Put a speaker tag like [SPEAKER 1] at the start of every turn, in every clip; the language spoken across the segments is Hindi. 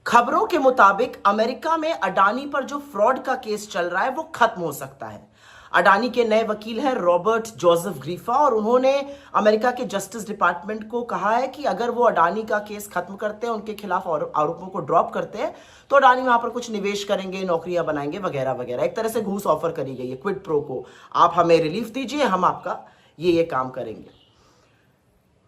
[SPEAKER 1] खबरों के मुताबिक अमेरिका में अडानी पर जो फ्रॉड का केस चल रहा है वो खत्म हो सकता है। अडानी के नए वकील हैं रॉबर्ट जोसेफ ग्रीफा और उन्होंने अमेरिका के जस्टिस डिपार्टमेंट को कहा है कि अगर वो अडानी का केस खत्म करते हैं, उनके खिलाफ आरोपों को ड्रॉप करते हैं तो अडानी वहां पर कुछ निवेश करेंगे, नौकरियां बनाएंगे वगैरह वगैरह। एक तरह से घूस ऑफर करी गई है क्विड प्रो को, आप हमें रिलीफ दीजिए, हम आपका ये काम करेंगे।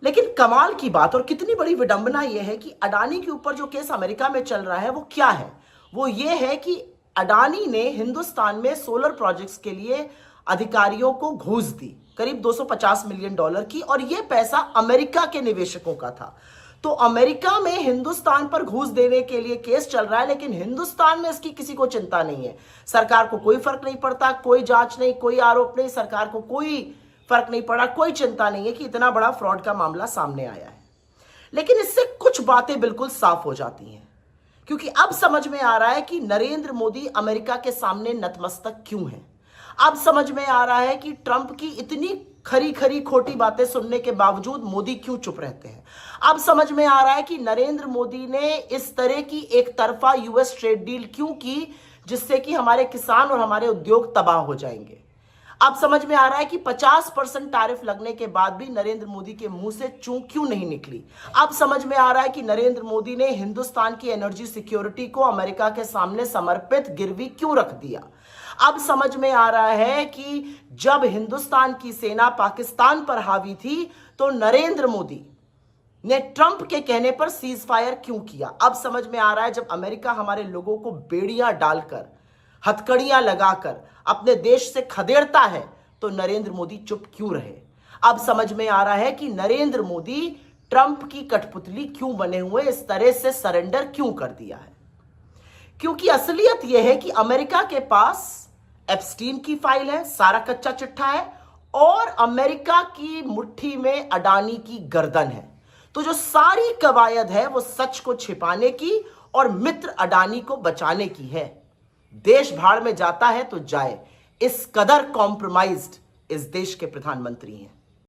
[SPEAKER 1] लेकिन कमाल की बात और कितनी बड़ी विडंबना यह है कि अडानी के ऊपर जो केस अमेरिका में चल रहा है वो क्या है? वो ये है कि अडानी ने हिंदुस्तान में सोलर प्रोजेक्ट्स के लिए अधिकारियों को घूस दी करीब $250 मिलियन की, और यह पैसा अमेरिका के निवेशकों का था। तो अमेरिका में हिंदुस्तान पर घूस देने के लिए केस चल रहा है, लेकिन हिंदुस्तान में इसकी किसी को चिंता नहीं है। सरकार को कोई फर्क नहीं पड़ता, कोई जांच नहीं, कोई आरोप नहीं, सरकार को कोई फर्क नहीं पड़ा, कोई चिंता नहीं है कि इतना बड़ा फ्रॉड का मामला सामने आया है। लेकिन इससे कुछ बातें बिल्कुल साफ हो जाती हैं, क्योंकि अब समझ में आ रहा है कि नरेंद्र मोदी अमेरिका के सामने नतमस्तक क्यों है। अब समझ में आ रहा है कि ट्रंप की इतनी खरी खरी खोटी बातें सुनने के बावजूद मोदी क्यों चुप रहते हैं। अब समझ में आ रहा है कि नरेंद्र मोदी ने इस तरह की एक तरफा यूएस ट्रेड डील क्यों की, जिससे कि हमारे किसान और हमारे उद्योग तबाह हो जाएंगे। अब समझ में आ रहा है कि 50% टैरिफ लगने के बाद भी नरेंद्र मोदी के मुंह से चूं क्यों नहीं निकली। अब समझ में आ रहा है कि नरेंद्र मोदी ने हिंदुस्तान की एनर्जी सिक्योरिटी को अमेरिका के सामने समर्पित गिरवी क्यों रख दिया। अब समझ में आ रहा है कि जब हिंदुस्तान की सेना पाकिस्तान पर हावी थी तो नरेंद्र मोदी ने ट्रंप के कहने पर सीज फायर क्यों किया। अब समझ में आ रहा है जब अमेरिका हमारे लोगों को बेड़ियां डालकर, हथकड़ियां लगाकर अपने देश से खदेड़ता है तो नरेंद्र मोदी चुप क्यों रहे। अब समझ में आ रहा है कि नरेंद्र मोदी ट्रंप की कठपुतली क्यों बने हुए, इस तरह से सरेंडर क्यों कर दिया है। क्योंकि असलियत यह है कि अमेरिका के पास एप्स्टीन की फाइल है, सारा कच्चा चिट्ठा है, और अमेरिका की मुट्ठी में अडानी की गर्दन है। तो जो सारी कवायद है वो सच को छिपाने की और मित्र अडानी को बचाने की है। देश भाड़ में जाता है तो जाए, इस कदर कॉम्प्रोमाइज्ड इस देश के प्रधानमंत्री हैं।